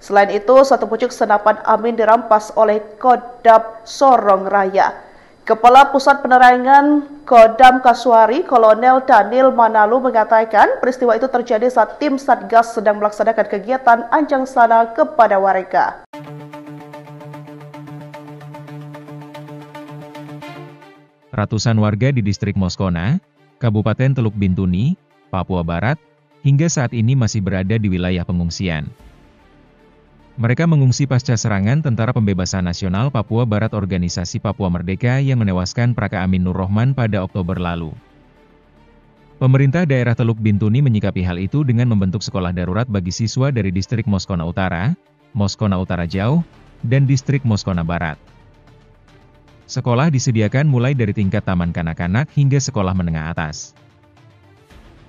Selain itu, satu pucuk senapan amin dirampas oleh Kodam Sorong Raya. Kepala Pusat Penerangan Kodam Kasuari, Kolonel Daniel Manalu mengatakan peristiwa itu terjadi saat tim Satgas sedang melaksanakan kegiatan anjang sana kepada warga. Ratusan warga di distrik Moskona, Kabupaten Teluk Bintuni, Papua Barat, hingga saat ini masih berada di wilayah pengungsian. Mereka mengungsi pasca serangan Tentara Pembebasan Nasional Papua Barat Organisasi Papua Merdeka yang menewaskan Praka Amin Nur Rohman pada Oktober lalu. Pemerintah daerah Teluk Bintuni menyikapi hal itu dengan membentuk sekolah darurat bagi siswa dari distrik Moskona Utara, Moskona Utara Jauh, dan distrik Moskona Barat. Sekolah disediakan mulai dari tingkat taman kanak-kanak hingga sekolah menengah atas.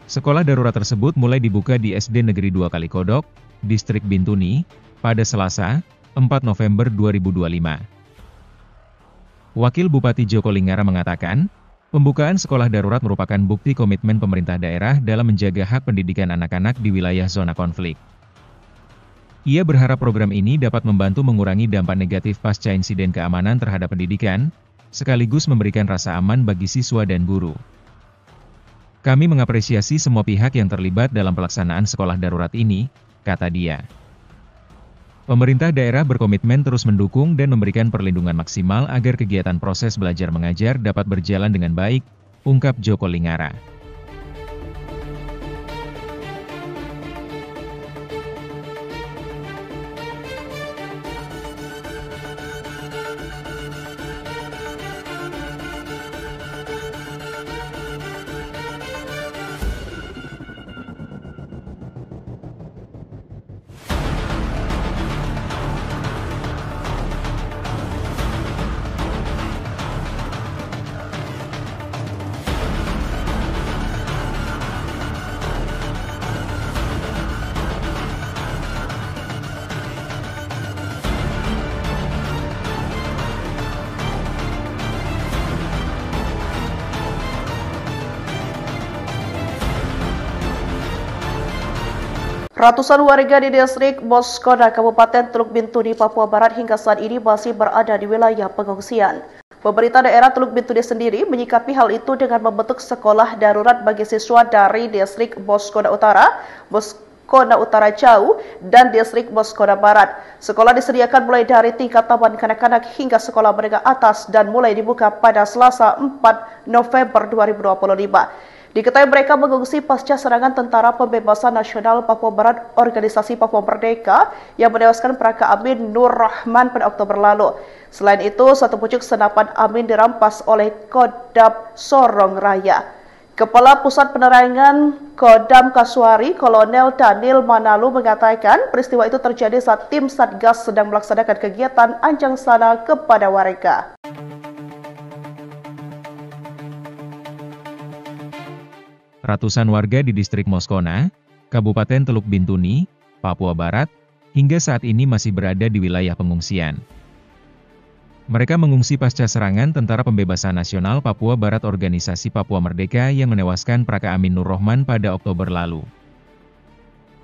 Sekolah darurat tersebut mulai dibuka di SD Negeri 2 Kalikodok, Distrik Bintuni, pada Selasa, 4 November 2025. Wakil Bupati Joko Lingara mengatakan, pembukaan sekolah darurat merupakan bukti komitmen pemerintah daerah dalam menjaga hak pendidikan anak-anak di wilayah zona konflik. Ia berharap program ini dapat membantu mengurangi dampak negatif pasca insiden keamanan terhadap pendidikan, sekaligus memberikan rasa aman bagi siswa dan guru. Kami mengapresiasi semua pihak yang terlibat dalam pelaksanaan sekolah darurat ini, kata dia. Pemerintah daerah berkomitmen terus mendukung dan memberikan perlindungan maksimal agar kegiatan proses belajar mengajar dapat berjalan dengan baik, ungkap Joko Lingara. Ratusan warga di distrik Moskona, Kabupaten Teluk Bintuni, Papua Barat hingga saat ini masih berada di wilayah pengungsian. Pemerintah daerah Teluk Bintuni sendiri menyikapi hal itu dengan membentuk sekolah darurat bagi siswa dari distrik Moskona Utara, Moskona Utara Jauh, dan distrik Moskona Barat. Sekolah disediakan mulai dari tingkat taman kanak-kanak hingga sekolah menengah atas dan mulai dibuka pada Selasa 4 November 2025. Diketahui mereka mengungsi pasca serangan Tentara Pembebasan Nasional Papua Barat Organisasi Papua Merdeka yang menewaskan Praka Amin Nur Rohman pada Oktober lalu. Selain itu, satu pucuk senapan amin dirampas oleh Kodam Sorong Raya. Kepala Pusat Penerangan Kodam Kasuari, Kolonel Daniel Manalu mengatakan peristiwa itu terjadi saat tim Satgas sedang melaksanakan kegiatan anjang sana kepada warga. Ratusan warga di distrik Moskona, Kabupaten Teluk Bintuni, Papua Barat, hingga saat ini masih berada di wilayah pengungsian. Mereka mengungsi pasca serangan Tentara Pembebasan Nasional Papua Barat Organisasi Papua Merdeka yang menewaskan Praka Amin Nur Rohman pada Oktober lalu.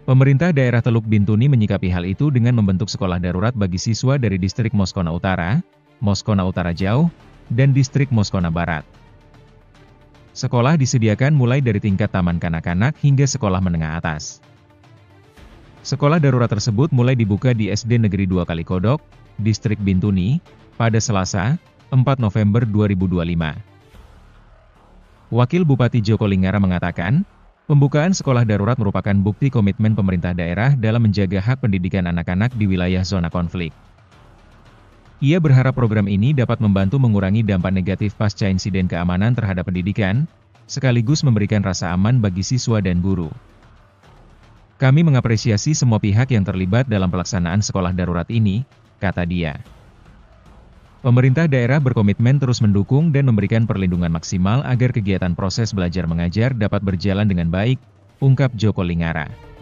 Pemerintah daerah Teluk Bintuni menyikapi hal itu dengan membentuk sekolah darurat bagi siswa dari distrik Moskona Utara, Moskona Utara Jauh, dan distrik Moskona Barat. Sekolah disediakan mulai dari tingkat taman kanak-kanak hingga sekolah menengah atas. Sekolah darurat tersebut mulai dibuka di SD Negeri 2 Kalikodok, Distrik Bintuni, pada Selasa, 4 November 2025. Wakil Bupati Joko Lingara mengatakan, pembukaan sekolah darurat merupakan bukti komitmen pemerintah daerah dalam menjaga hak pendidikan anak-anak di wilayah zona konflik. Ia berharap program ini dapat membantu mengurangi dampak negatif pasca insiden keamanan terhadap pendidikan, sekaligus memberikan rasa aman bagi siswa dan guru. Kami mengapresiasi semua pihak yang terlibat dalam pelaksanaan sekolah darurat ini, kata dia. Pemerintah daerah berkomitmen terus mendukung dan memberikan perlindungan maksimal agar kegiatan proses belajar mengajar dapat berjalan dengan baik, ungkap Joko Lingara.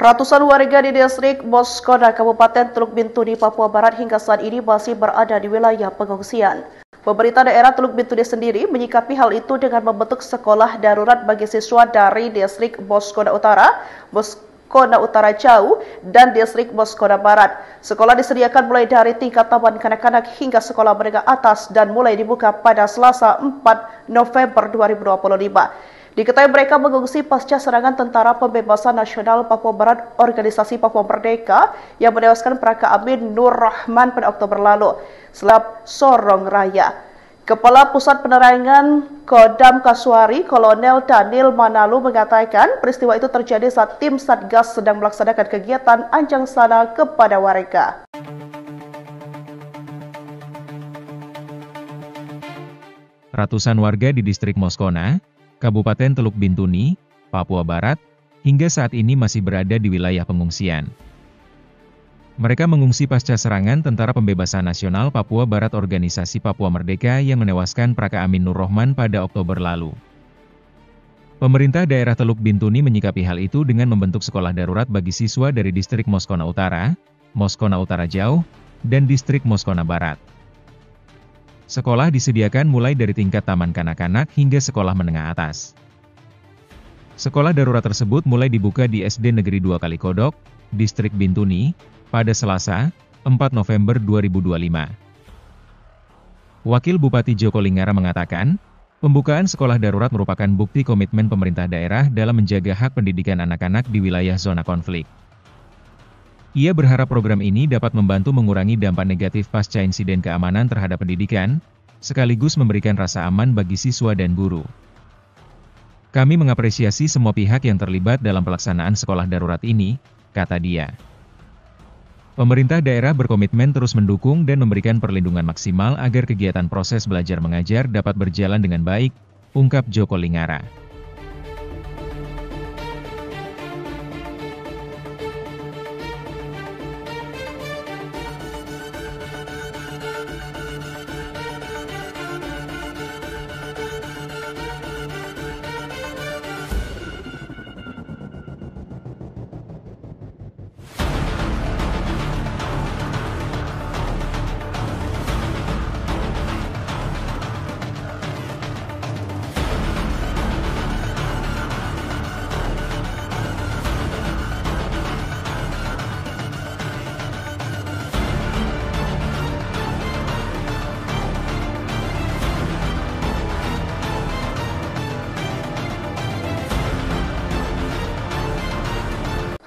Ratusan warga di distrik Moskona, Kabupaten Teluk Bintuni, Papua Barat hingga saat ini masih berada di wilayah pengungsian. Pemerintah daerah Teluk Bintuni sendiri menyikapi hal itu dengan membentuk sekolah darurat bagi siswa dari distrik Moskona Utara, Moskona Utara Jauh, dan distrik Moskona Barat. Sekolah disediakan mulai dari tingkat taman kanak-kanak hingga sekolah menengah atas dan mulai dibuka pada Selasa 4 November 2025. Diketahui mereka mengungsi pasca serangan Tentara Pembebasan Nasional Papua Barat Organisasi Papua Merdeka yang menewaskan Praka Amin Nur Rahman pada Oktober lalu, Selap Sorong Raya. Kepala Pusat Penerangan Kodam Kasuari, Kolonel Daniel Manalu mengatakan peristiwa itu terjadi saat tim Satgas sedang melaksanakan kegiatan anjang sana kepada warga. Ratusan warga di distrik Moskona, Kabupaten Teluk Bintuni, Papua Barat, hingga saat ini masih berada di wilayah pengungsian. Mereka mengungsi pasca serangan Tentara Pembebasan Nasional Papua Barat Organisasi Papua Merdeka yang menewaskan Praka Amin Nur Rahman pada Oktober lalu. Pemerintah daerah Teluk Bintuni menyikapi hal itu dengan membentuk sekolah darurat bagi siswa dari distrik Moskona Utara, Moskona Utara Jauh, dan distrik Moskona Barat. Sekolah disediakan mulai dari tingkat taman kanak-kanak hingga sekolah menengah atas. Sekolah darurat tersebut mulai dibuka di SD Negeri 2 Kalikodok, Distrik Bintuni, pada Selasa, 4 November 2025. Wakil Bupati Joko Lingara mengatakan, pembukaan sekolah darurat merupakan bukti komitmen pemerintah daerah dalam menjaga hak pendidikan anak-anak di wilayah zona konflik. Ia berharap program ini dapat membantu mengurangi dampak negatif pasca insiden keamanan terhadap pendidikan, sekaligus memberikan rasa aman bagi siswa dan guru. Kami mengapresiasi semua pihak yang terlibat dalam pelaksanaan sekolah darurat ini, kata dia. Pemerintah daerah berkomitmen terus mendukung dan memberikan perlindungan maksimal agar kegiatan proses belajar mengajar dapat berjalan dengan baik, ungkap Joko Lingara.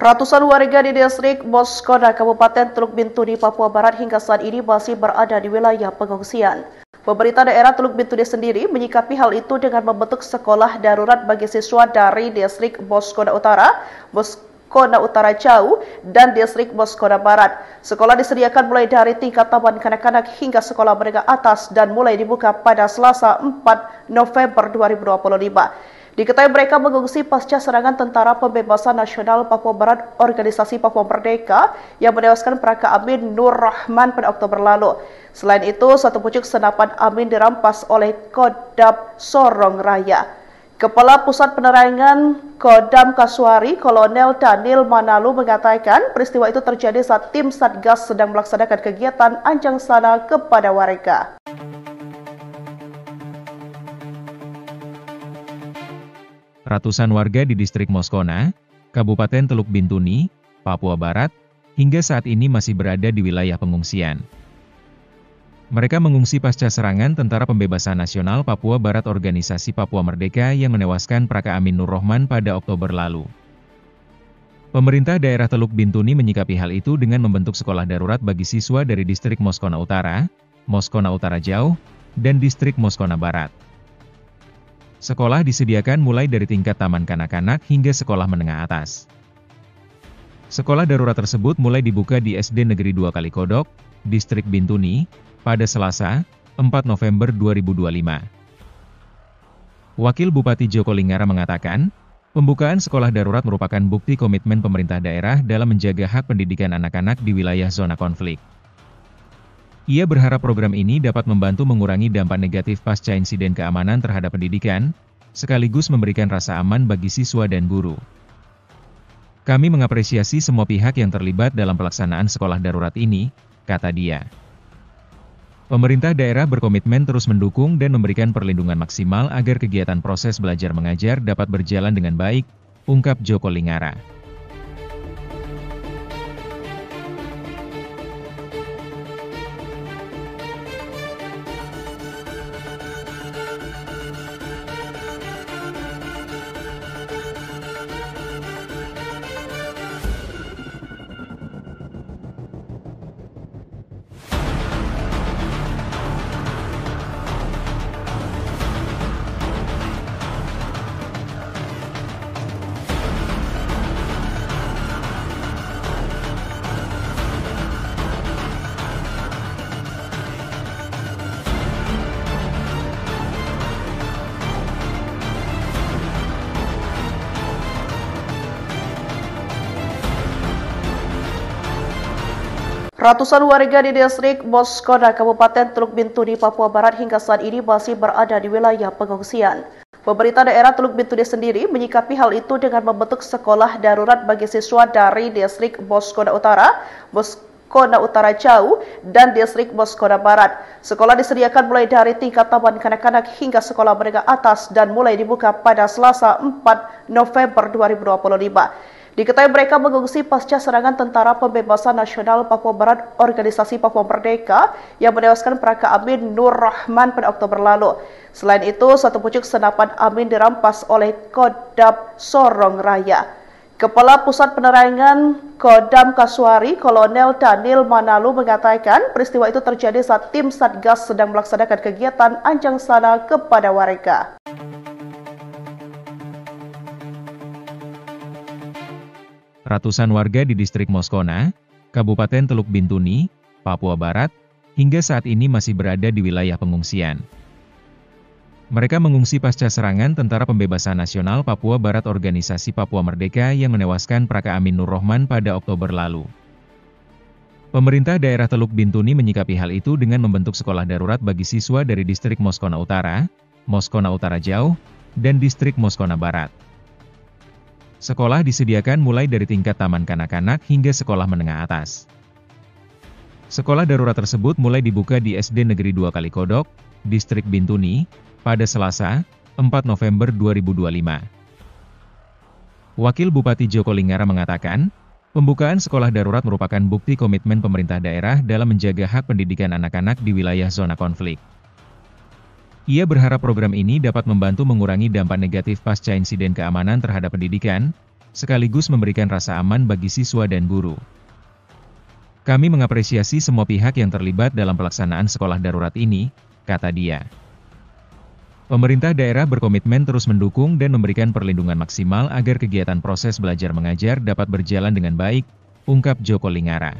Ratusan warga di distrik Moskona, Kabupaten Teluk Bintuni, Papua Barat hingga saat ini masih berada di wilayah pengungsian. Pemerintah daerah Teluk Bintuni sendiri menyikapi hal itu dengan membentuk sekolah darurat bagi siswa dari distrik Moskona Utara, Moskona Utara Jauh, dan distrik Moskona Barat. Sekolah disediakan mulai dari tingkat taman kanak-kanak hingga sekolah menengah atas dan mulai dibuka pada Selasa 4 November 2025. Diketahui mereka mengungsi pasca serangan Tentara Pembebasan Nasional Papua Barat Organisasi Papua Merdeka yang menewaskan Praka Amin Nur Rahman pada Oktober lalu. Selain itu, satu pucuk senapan Amin dirampas oleh Kodam Sorong Raya. Kepala Pusat Penerangan Kodam Kasuari, Kolonel Daniel Manalu mengatakan peristiwa itu terjadi saat tim Satgas sedang melaksanakan kegiatan anjang sana kepada warga. Ratusan warga di distrik Moskona, Kabupaten Teluk Bintuni, Papua Barat, hingga saat ini masih berada di wilayah pengungsian. Mereka mengungsi pasca serangan Tentara Pembebasan Nasional Papua Barat Organisasi Papua Merdeka yang menewaskan Praka Amin Nur Rahman pada Oktober lalu. Pemerintah daerah Teluk Bintuni menyikapi hal itu dengan membentuk sekolah darurat bagi siswa dari distrik Moskona Utara, Moskona Utara Jauh, dan distrik Moskona Barat. Sekolah disediakan mulai dari tingkat taman kanak-kanak hingga sekolah menengah atas. Sekolah darurat tersebut mulai dibuka di SD Negeri 2 Kalikodok, Distrik Bintuni, pada Selasa, 4 November 2025. Wakil Bupati Joko Lingara mengatakan, pembukaan sekolah darurat merupakan bukti komitmen pemerintah daerah dalam menjaga hak pendidikan anak-anak di wilayah zona konflik. Ia berharap program ini dapat membantu mengurangi dampak negatif pasca insiden keamanan terhadap pendidikan, sekaligus memberikan rasa aman bagi siswa dan guru. Kami mengapresiasi semua pihak yang terlibat dalam pelaksanaan sekolah darurat ini, kata dia. Pemerintah daerah berkomitmen terus mendukung dan memberikan perlindungan maksimal agar kegiatan proses belajar mengajar dapat berjalan dengan baik, ungkap Joko Lingara. Ratusan warga di distrik Moskoda, Kabupaten Teluk Bintuni, Papua Barat hingga saat ini masih berada di wilayah pengungsian. Pemerintah daerah Teluk Bintuni sendiri menyikapi hal itu dengan membentuk sekolah darurat bagi siswa dari distrik Moskoda Utara, Moskoda Utara Jauh, dan distrik Moskoda Barat. Sekolah disediakan mulai dari tingkat taman kanak-kanak hingga sekolah menengah atas dan mulai dibuka pada Selasa 4 November 2025. Diketahui mereka mengungsi pasca serangan Tentara Pembebasan Nasional Papua Barat Organisasi Papua Merdeka yang menewaskan Praka Amin Nur Rahman pada Oktober lalu. Selain itu, satu pucuk senapan Amin dirampas oleh Kodam Sorong Raya. Kepala Pusat Penerangan Kodam Kasuari, Kolonel Daniel Manalu mengatakan peristiwa itu terjadi saat tim Satgas sedang melaksanakan kegiatan anjang sana kepada warga. Ratusan warga di distrik Moskona, Kabupaten Teluk Bintuni, Papua Barat, hingga saat ini masih berada di wilayah pengungsian. Mereka mengungsi pasca serangan Tentara Pembebasan Nasional Papua Barat Organisasi Papua Merdeka yang menewaskan Praka Amin Nur Rahman pada Oktober lalu. Pemerintah daerah Teluk Bintuni menyikapi hal itu dengan membentuk sekolah darurat bagi siswa dari distrik Moskona Utara, Moskona Utara Jauh, dan distrik Moskona Barat. Sekolah disediakan mulai dari tingkat taman kanak-kanak hingga sekolah menengah atas. Sekolah darurat tersebut mulai dibuka di SD Negeri 2 Kalikodok, Distrik Bintuni, pada Selasa, 4 November 2025. Wakil Bupati Joko Lingara mengatakan, pembukaan sekolah darurat merupakan bukti komitmen pemerintah daerah dalam menjaga hak pendidikan anak-anak di wilayah zona konflik. Ia berharap program ini dapat membantu mengurangi dampak negatif pasca insiden keamanan terhadap pendidikan, sekaligus memberikan rasa aman bagi siswa dan guru. Kami mengapresiasi semua pihak yang terlibat dalam pelaksanaan sekolah darurat ini, kata dia. Pemerintah daerah berkomitmen terus mendukung dan memberikan perlindungan maksimal agar kegiatan proses belajar mengajar dapat berjalan dengan baik, ungkap Joko Lingara.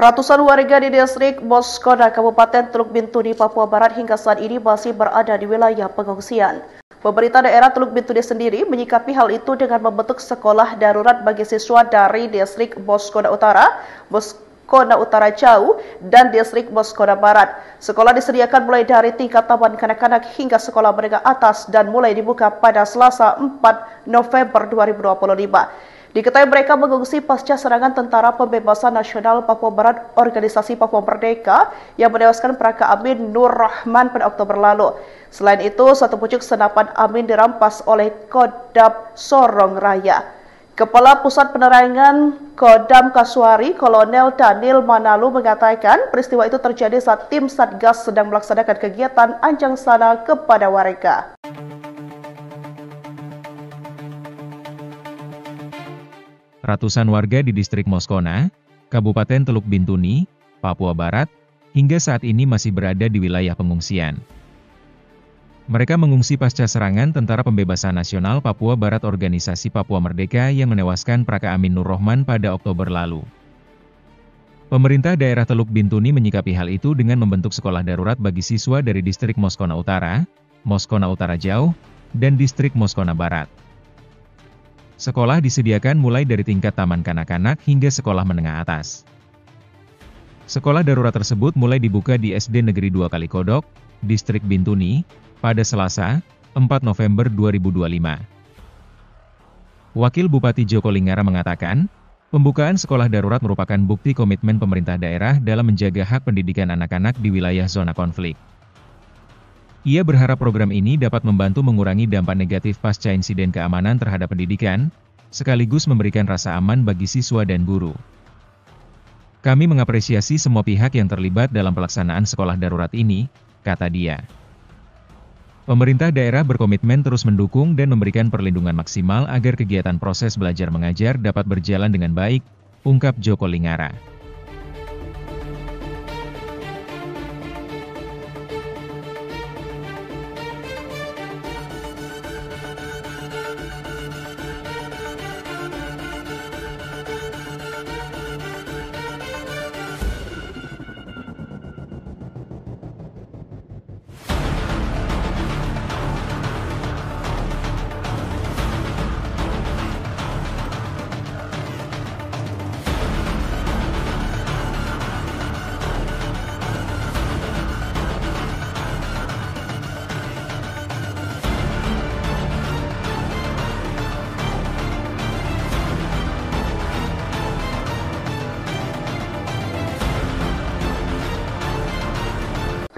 Ratusan warga di distrik Moskoda, Kabupaten Teluk Bintuni, Papua Barat hingga saat ini masih berada di wilayah pengungsian. Pemerintah daerah Teluk Bintuni sendiri menyikapi hal itu dengan membentuk sekolah darurat bagi siswa dari distrik Moskoda Utara, Moskoda Utara Jauh, dan distrik Moskoda Barat. Sekolah disediakan mulai dari tingkat taman kanak-kanak hingga sekolah menengah atas dan mulai dibuka pada Selasa 4 November 2025. Diketahui mereka mengungsi pasca serangan Tentara Pembebasan Nasional Papua Barat Organisasi Papua Merdeka yang menewaskan Praka Amin Nur Rahman pada Oktober lalu. Selain itu, satu pucuk senapan Amin dirampas oleh Kodam Sorong Raya. Kepala Pusat Penerangan Kodam Kasuari, Kolonel Daniel Manalu mengatakan peristiwa itu terjadi saat tim Satgas sedang melaksanakan kegiatan anjang sana kepada warga. Ratusan warga di distrik Moskona, Kabupaten Teluk Bintuni, Papua Barat, hingga saat ini masih berada di wilayah pengungsian. Mereka mengungsi pasca serangan Tentara Pembebasan Nasional Papua Barat Organisasi Papua Merdeka yang menewaskan Praka Amin Nur Rohman pada Oktober lalu. Pemerintah daerah Teluk Bintuni menyikapi hal itu dengan membentuk sekolah darurat bagi siswa dari distrik Moskona Utara, Moskona Utara Jauh, dan distrik Moskona Barat. Sekolah disediakan mulai dari tingkat taman kanak-kanak hingga sekolah menengah atas. Sekolah darurat tersebut mulai dibuka di SD Negeri 2 Kalikodok, Distrik Bintuni, pada Selasa, 4 November 2025. Wakil Bupati Joko Lingara mengatakan, pembukaan sekolah darurat merupakan bukti komitmen pemerintah daerah dalam menjaga hak pendidikan anak-anak di wilayah zona konflik. Ia berharap program ini dapat membantu mengurangi dampak negatif pasca insiden keamanan terhadap pendidikan, sekaligus memberikan rasa aman bagi siswa dan guru. Kami mengapresiasi semua pihak yang terlibat dalam pelaksanaan sekolah darurat ini, kata dia. Pemerintah daerah berkomitmen terus mendukung dan memberikan perlindungan maksimal agar kegiatan proses belajar mengajar dapat berjalan dengan baik, ungkap Joko Lingara.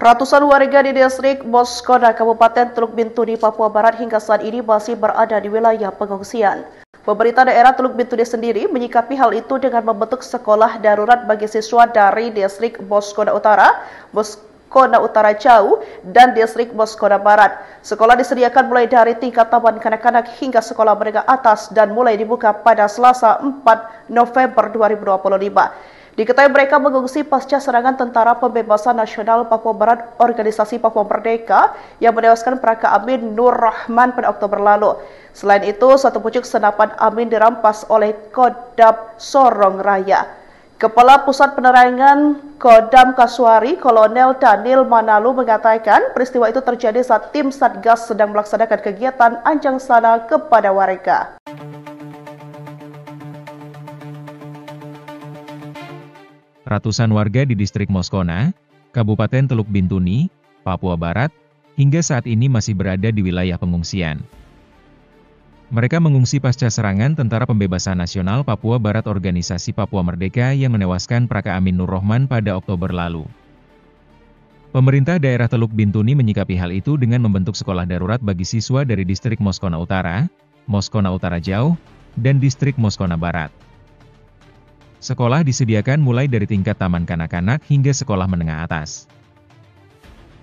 Ratusan warga di distrik Moskona, Kabupaten Teluk Bintuni, Papua Barat hingga saat ini masih berada di wilayah pengungsian. Pemerintah daerah Teluk Bintuni sendiri menyikapi hal itu dengan membentuk sekolah darurat bagi siswa dari distrik Moskona Utara, Moskona Utara Jauh, dan distrik Moskona Barat. Sekolah disediakan mulai dari tingkat taman kanak-kanak hingga sekolah menengah atas dan mulai dibuka pada Selasa 4 November 2025. Diketahui mereka mengungsi pasca serangan Tentara Pembebasan Nasional Papua Barat Organisasi Papua Merdeka yang menewaskan Praka Amin Nur Rohman pada Oktober lalu. Selain itu, satu pucuk senapan Amin dirampas oleh Kodam Sorong Raya. Kepala Pusat Penerangan Kodam Kasuari, Kolonel Daniel Manalu mengatakan peristiwa itu terjadi saat tim Satgas sedang melaksanakan kegiatan anjang sana kepada warga. Ratusan warga di distrik Moskona, Kabupaten Teluk Bintuni, Papua Barat, hingga saat ini masih berada di wilayah pengungsian. Mereka mengungsi pasca serangan Tentara Pembebasan Nasional Papua Barat Organisasi Papua Merdeka yang menewaskan Praka Amin Nur Rohman pada Oktober lalu. Pemerintah daerah Teluk Bintuni menyikapi hal itu dengan membentuk sekolah darurat bagi siswa dari distrik Moskona Utara, Moskona Utara Jauh, dan distrik Moskona Barat. Sekolah disediakan mulai dari tingkat taman kanak-kanak hingga sekolah menengah atas.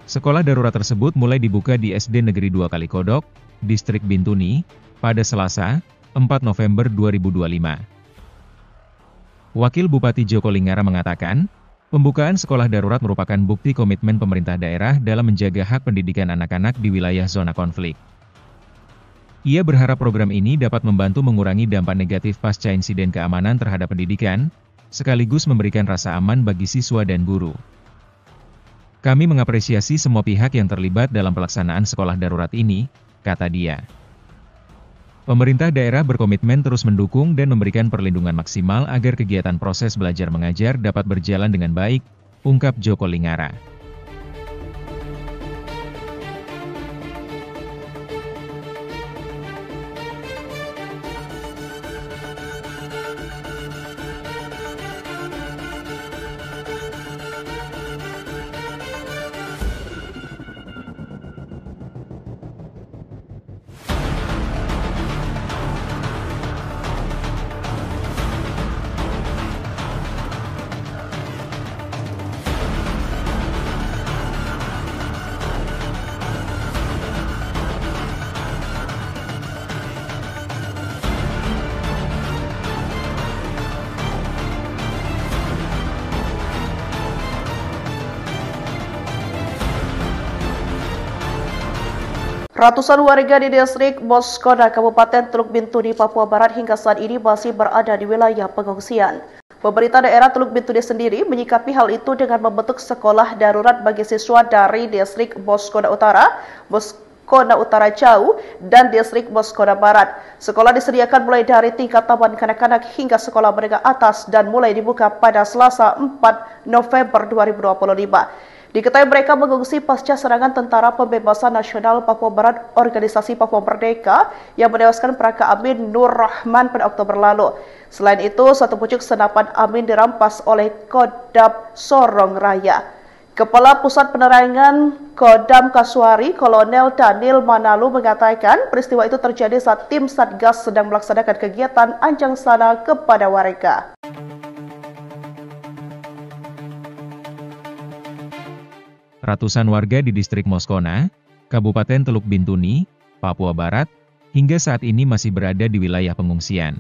Sekolah darurat tersebut mulai dibuka di SD Negeri 2 Kalikodok, Distrik Bintuni, pada Selasa, 4 November 2025. Wakil Bupati Joko Lingara mengatakan, pembukaan sekolah darurat merupakan bukti komitmen pemerintah daerah dalam menjaga hak pendidikan anak-anak di wilayah zona konflik. Ia berharap program ini dapat membantu mengurangi dampak negatif pasca insiden keamanan terhadap pendidikan, sekaligus memberikan rasa aman bagi siswa dan guru. Kami mengapresiasi semua pihak yang terlibat dalam pelaksanaan sekolah darurat ini, kata dia. Pemerintah daerah berkomitmen terus mendukung dan memberikan perlindungan maksimal agar kegiatan proses belajar mengajar dapat berjalan dengan baik, ungkap Joko Lingara. Ratusan warga di distrik Moskoda, Kabupaten Teluk Bintuni, Papua Barat hingga saat ini masih berada di wilayah pengungsian. Pemerintah daerah Teluk Bintuni sendiri menyikapi hal itu dengan membentuk sekolah darurat bagi siswa dari distrik Moskoda Utara, Moskoda Utara Jauh, dan distrik Moskoda Barat. Sekolah disediakan mulai dari tingkat taman kanak-kanak hingga sekolah menengah atas dan mulai dibuka pada Selasa 4 November 2025. Diketahui mereka mengungsi pasca serangan Tentara Pembebasan Nasional Papua Barat Organisasi Papua Merdeka yang menewaskan Praka Amin Nur Rahman pada Oktober lalu. Selain itu, satu pucuk senapan Amin dirampas oleh Kodam Sorong Raya. Kepala Pusat Penerangan Kodam Kasuari, Kolonel Daniel Manalu mengatakan peristiwa itu terjadi saat tim Satgas sedang melaksanakan kegiatan anjang sana kepada warga. Ratusan warga di distrik Moskona, Kabupaten Teluk Bintuni, Papua Barat, hingga saat ini masih berada di wilayah pengungsian.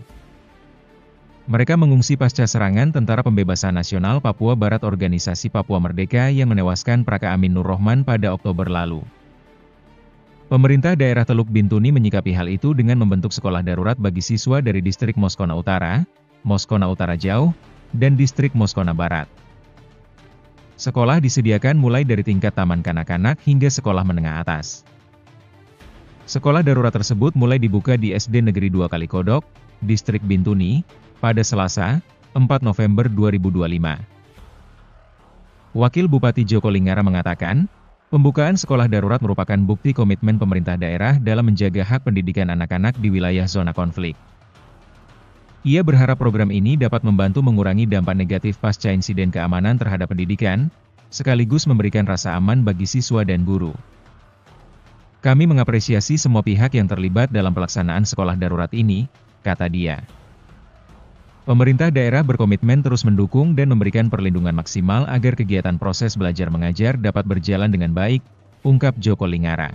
Mereka mengungsi pasca serangan Tentara Pembebasan Nasional Papua Barat Organisasi Papua Merdeka yang menewaskan Praka Amin Nur Rahman pada Oktober lalu. Pemerintah daerah Teluk Bintuni menyikapi hal itu dengan membentuk sekolah darurat bagi siswa dari distrik Moskona Utara, Moskona Utara Jauh, dan distrik Moskona Barat. Sekolah disediakan mulai dari tingkat taman kanak-kanak hingga sekolah menengah atas. Sekolah darurat tersebut mulai dibuka di SD Negeri 2 Kalikodok, Distrik Bintuni, pada Selasa, 4 November 2025. Wakil Bupati Joko Lingara mengatakan, pembukaan sekolah darurat merupakan bukti komitmen pemerintah daerah dalam menjaga hak pendidikan anak-anak di wilayah zona konflik. Ia berharap program ini dapat membantu mengurangi dampak negatif pasca insiden keamanan terhadap pendidikan, sekaligus memberikan rasa aman bagi siswa dan guru. Kami mengapresiasi semua pihak yang terlibat dalam pelaksanaan sekolah darurat ini, kata dia. Pemerintah daerah berkomitmen terus mendukung dan memberikan perlindungan maksimal agar kegiatan proses belajar mengajar dapat berjalan dengan baik, ungkap Joko Lingara.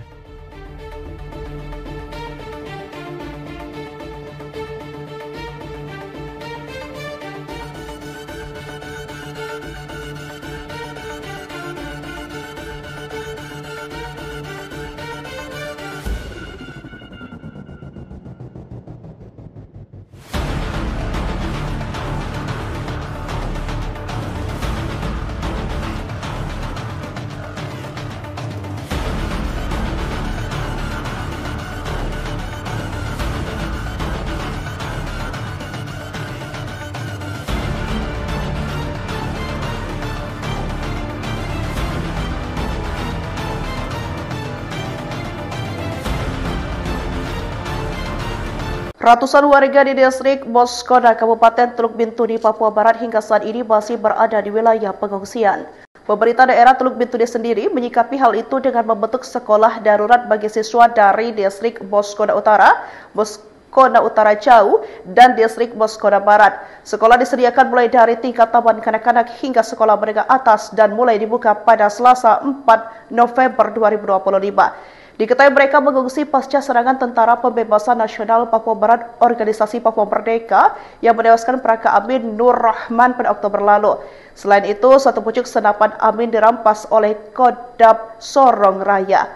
Ratusan warga di distrik Moskoda, Kabupaten Teluk Bintuni, Papua Barat hingga saat ini masih berada di wilayah pengungsian. Pemerintah daerah Teluk Bintuni sendiri menyikapi hal itu dengan membentuk sekolah darurat bagi siswa dari distrik Moskoda Utara, Moskoda Utara Jauh, dan distrik Moskoda Barat. Sekolah disediakan mulai dari tingkat taman kanak-kanak hingga sekolah menengah atas dan mulai dibuka pada Selasa 4 November 2025. Diketahui mereka mengungsi pasca serangan Tentara Pembebasan Nasional Papua Barat Organisasi Papua Merdeka yang menewaskan Praka Amin Nur Rahman pada Oktober lalu. Selain itu, satu pucuk senapan Amin dirampas oleh Kodam Sorong Raya.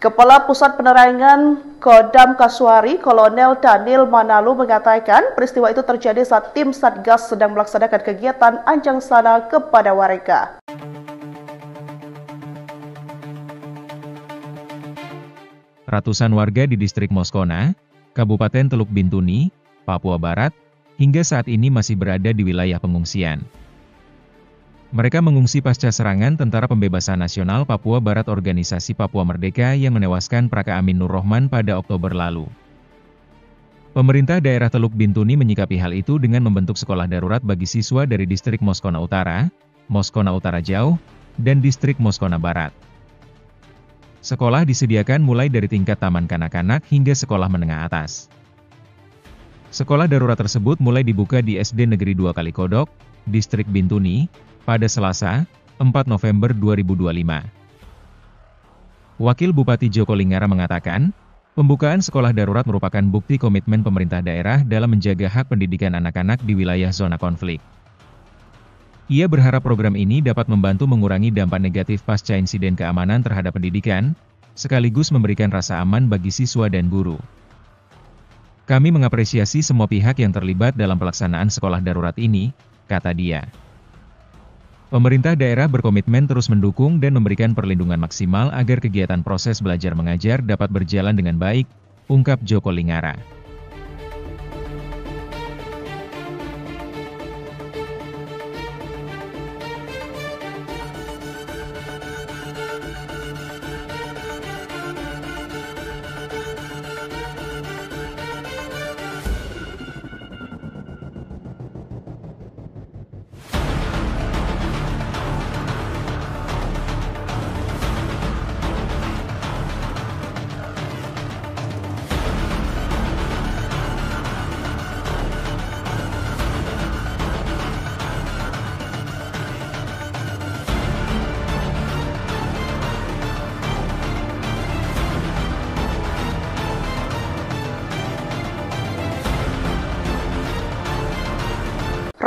Kepala Pusat Penerangan Kodam Kasuari, Kolonel Daniel Manalu mengatakan peristiwa itu terjadi saat tim Satgas sedang melaksanakan kegiatan anjang sana kepada warga. Ratusan warga di distrik Moskona, Kabupaten Teluk Bintuni, Papua Barat, hingga saat ini masih berada di wilayah pengungsian. Mereka mengungsi pasca serangan Tentara Pembebasan Nasional Papua Barat Organisasi Papua Merdeka yang menewaskan Praka Amin Nur Rahman pada Oktober lalu. Pemerintah daerah Teluk Bintuni menyikapi hal itu dengan membentuk sekolah darurat bagi siswa dari distrik Moskona Utara, Moskona Utara Jauh, dan distrik Moskona Barat. Sekolah disediakan mulai dari tingkat taman kanak-kanak hingga sekolah menengah atas. Sekolah darurat tersebut mulai dibuka di SD Negeri 2 Kalikodok, Distrik Bintuni, pada Selasa, 4 November 2025. Wakil Bupati Joko Lingara mengatakan, pembukaan sekolah darurat merupakan bukti komitmen pemerintah daerah dalam menjaga hak pendidikan anak-anak di wilayah zona konflik. Ia berharap program ini dapat membantu mengurangi dampak negatif pasca insiden keamanan terhadap pendidikan, sekaligus memberikan rasa aman bagi siswa dan guru. Kami mengapresiasi semua pihak yang terlibat dalam pelaksanaan sekolah darurat ini, kata dia. Pemerintah daerah berkomitmen terus mendukung dan memberikan perlindungan maksimal agar kegiatan proses belajar mengajar dapat berjalan dengan baik, ungkap Joko Lingara.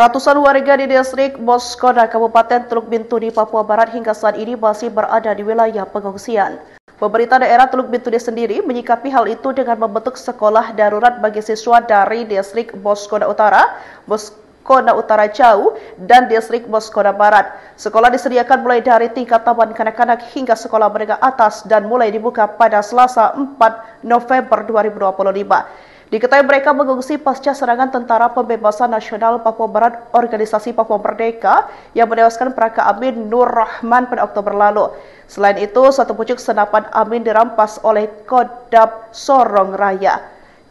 Ratusan warga di distrik Moskoda, Kabupaten Teluk Bintuni, Papua Barat hingga saat ini masih berada di wilayah pengungsian. Pemerintah daerah Teluk Bintuni sendiri menyikapi hal itu dengan membentuk sekolah darurat bagi siswa dari distrik Moskoda Utara, Moskoda Utara Jauh, dan distrik Moskoda Barat. Sekolah disediakan mulai dari tingkat taman kanak-kanak hingga sekolah menengah atas dan mulai dibuka pada Selasa 4 November 2025. Diketahui mereka mengungsi pasca serangan Tentara Pembebasan Nasional Papua Barat Organisasi Papua Merdeka yang menewaskan Praka Amin Nur Rahman pada Oktober lalu. Selain itu, satu pucuk senapan Amin dirampas oleh Kodam Sorong Raya.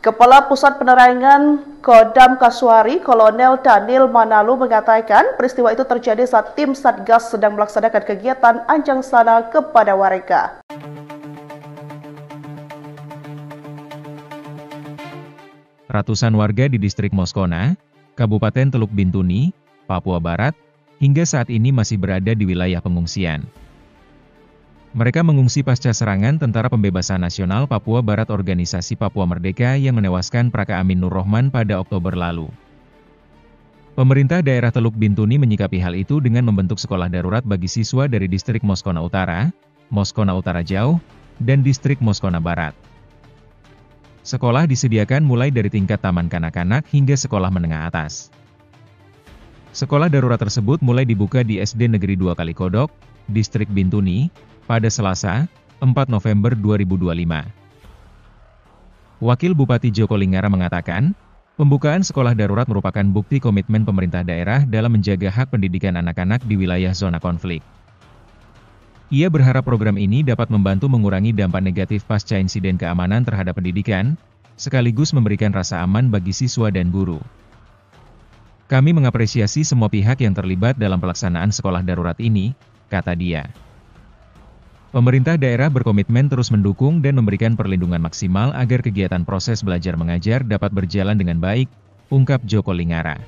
Kepala Pusat Penerangan Kodam Kasuari, Kolonel Daniel Manalu mengatakan peristiwa itu terjadi saat tim Satgas sedang melaksanakan kegiatan anjang sana kepada warga. Ratusan warga di distrik Moskona, Kabupaten Teluk Bintuni, Papua Barat, hingga saat ini masih berada di wilayah pengungsian. Mereka mengungsi pasca serangan Tentara Pembebasan Nasional Papua Barat Organisasi Papua Merdeka yang menewaskan Praka Amin Nur Rahman pada Oktober lalu. Pemerintah daerah Teluk Bintuni menyikapi hal itu dengan membentuk sekolah darurat bagi siswa dari distrik Moskona Utara, Moskona Utara Jauh, dan distrik Moskona Barat. Sekolah disediakan mulai dari tingkat taman kanak-kanak hingga sekolah menengah atas. Sekolah darurat tersebut mulai dibuka di SD Negeri 2 Kalikodok, Distrik Bintuni, pada Selasa, 4 November 2025. Wakil Bupati Joko Lingara mengatakan, pembukaan sekolah darurat merupakan bukti komitmen pemerintah daerah dalam menjaga hak pendidikan anak-anak di wilayah zona konflik. Ia berharap program ini dapat membantu mengurangi dampak negatif pasca insiden keamanan terhadap pendidikan, sekaligus memberikan rasa aman bagi siswa dan guru. Kami mengapresiasi semua pihak yang terlibat dalam pelaksanaan sekolah darurat ini, kata dia. Pemerintah daerah berkomitmen terus mendukung dan memberikan perlindungan maksimal agar kegiatan proses belajar mengajar dapat berjalan dengan baik, ungkap Joko Lingara.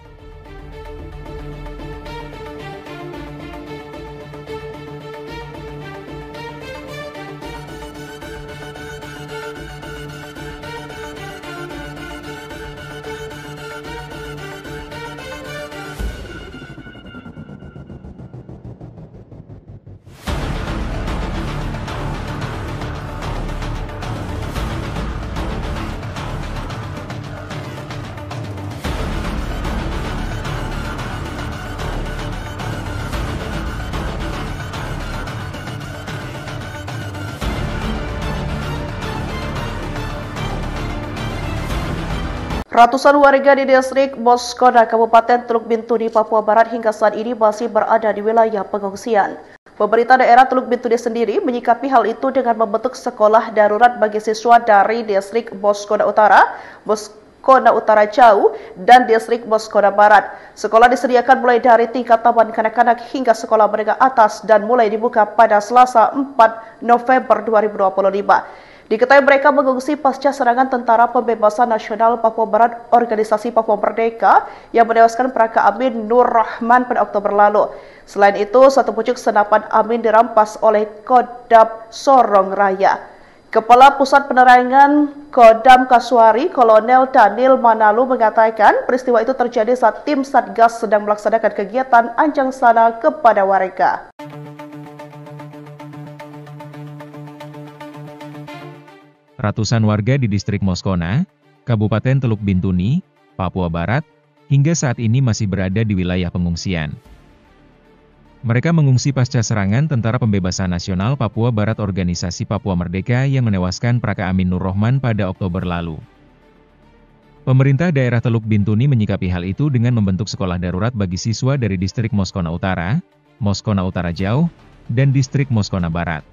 Ratusan warga di distrik Moskoda, Kabupaten Teluk Bintuni, Papua Barat hingga saat ini masih berada di wilayah pengungsian. Pemerintah daerah Teluk Bintuni sendiri menyikapi hal itu dengan membentuk sekolah darurat bagi siswa dari distrik Moskoda Utara, Moskoda Utara Jauh, dan distrik Moskoda Barat. Sekolah disediakan mulai dari tingkat taman kanak-kanak hingga sekolah menengah atas dan mulai dibuka pada Selasa 4 November 2025. Diketahui mereka mengungsi pasca serangan Tentara Pembebasan Nasional Papua Barat Organisasi Papua Merdeka yang menewaskan Praka Amin Nur Rahman pada Oktober lalu. Selain itu, satu pucuk senapan Amin dirampas oleh Kodam Sorong Raya. Kepala Pusat Penerangan Kodam Kasuari, Kolonel Daniel Manalu mengatakan peristiwa itu terjadi saat tim Satgas sedang melaksanakan kegiatan anjang sana kepada warga. Ratusan warga di distrik Moskona, Kabupaten Teluk Bintuni, Papua Barat, hingga saat ini masih berada di wilayah pengungsian. Mereka mengungsi pasca serangan Tentara Pembebasan Nasional Papua Barat Organisasi Papua Merdeka yang menewaskan Praka Amin Nur Rohman pada Oktober lalu. Pemerintah daerah Teluk Bintuni menyikapi hal itu dengan membentuk sekolah darurat bagi siswa dari distrik Moskona Utara, Moskona Utara Jauh, dan distrik Moskona Barat.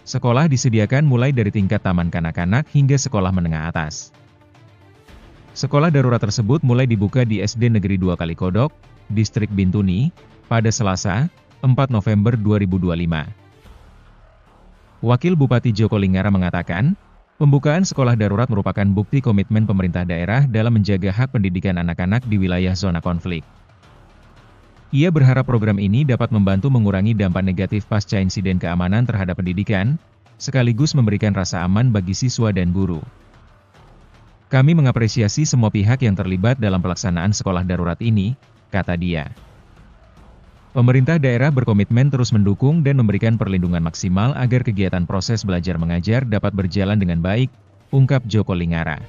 Sekolah disediakan mulai dari tingkat taman kanak-kanak hingga sekolah menengah atas. Sekolah darurat tersebut mulai dibuka di SD Negeri 2 Kalikodok, distrik Bintuni, pada Selasa, 4 November 2025. Wakil Bupati Joko Lingara mengatakan, pembukaan sekolah darurat merupakan bukti komitmen pemerintah daerah dalam menjaga hak pendidikan anak-anak di wilayah zona konflik. Ia berharap program ini dapat membantu mengurangi dampak negatif pasca insiden keamanan terhadap pendidikan, sekaligus memberikan rasa aman bagi siswa dan guru. Kami mengapresiasi semua pihak yang terlibat dalam pelaksanaan sekolah darurat ini, kata dia. Pemerintah daerah berkomitmen terus mendukung dan memberikan perlindungan maksimal agar kegiatan proses belajar mengajar dapat berjalan dengan baik, ungkap Joko Lingara.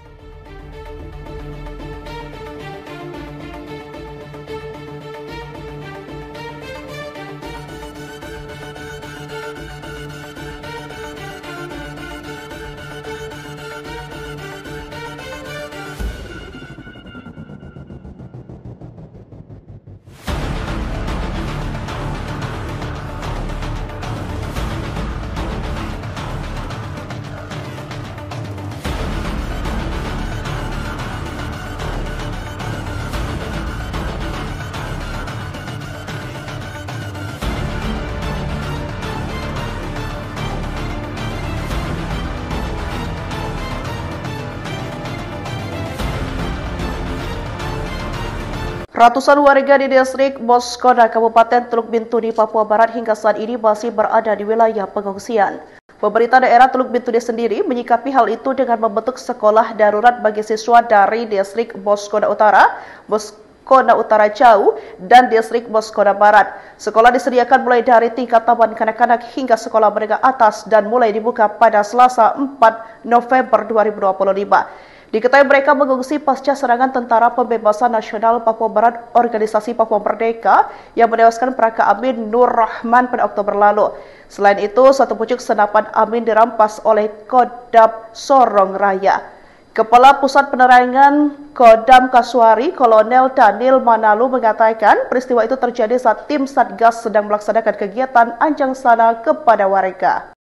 Ratusan warga di distrik Moskona, Kabupaten Teluk Bintuni, Papua Barat hingga saat ini masih berada di wilayah pengungsian. Pemerintah daerah Teluk Bintuni sendiri menyikapi hal itu dengan membentuk sekolah darurat bagi siswa dari distrik Moskona Utara, Moskona Utara Jauh, dan distrik Moskona Barat. Sekolah disediakan mulai dari tingkat taman kanak-kanak hingga sekolah menengah atas dan mulai dibuka pada Selasa 4 November 2025. Diketahui mereka mengungsi pasca serangan Tentara Pembebasan Nasional Papua Barat Organisasi Papua Merdeka yang menewaskan Praka Amin Nur Rohman pada Oktober lalu. Selain itu, satu pucuk senapan Amin dirampas oleh Kodam Sorong Raya. Kepala Pusat Penerangan Kodam Kasuari, Kolonel Daniel Manalu mengatakan peristiwa itu terjadi saat tim Satgas sedang melaksanakan kegiatan anjang sana kepada warga.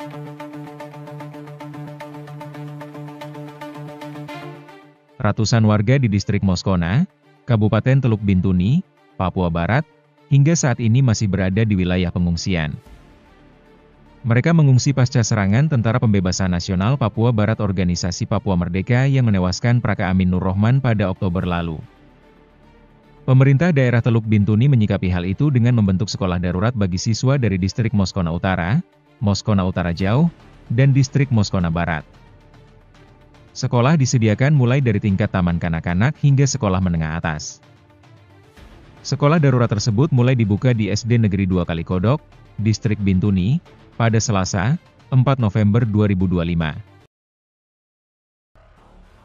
Ratusan warga di distrik Moskona, Kabupaten Teluk Bintuni, Papua Barat, hingga saat ini masih berada di wilayah pengungsian. Mereka mengungsi pasca serangan Tentara Pembebasan Nasional Papua Barat Organisasi Papua Merdeka yang menewaskan Praka Amin Nur Rohman pada Oktober lalu. Pemerintah daerah Teluk Bintuni menyikapi hal itu dengan membentuk sekolah darurat bagi siswa dari distrik Moskona Utara, Moskona Utara Jauh, dan distrik Moskona Barat. Sekolah disediakan mulai dari tingkat taman kanak-kanak hingga sekolah menengah atas. Sekolah darurat tersebut mulai dibuka di SD Negeri 2 Kalikodok, distrik Bintuni, pada Selasa, 4 November 2025.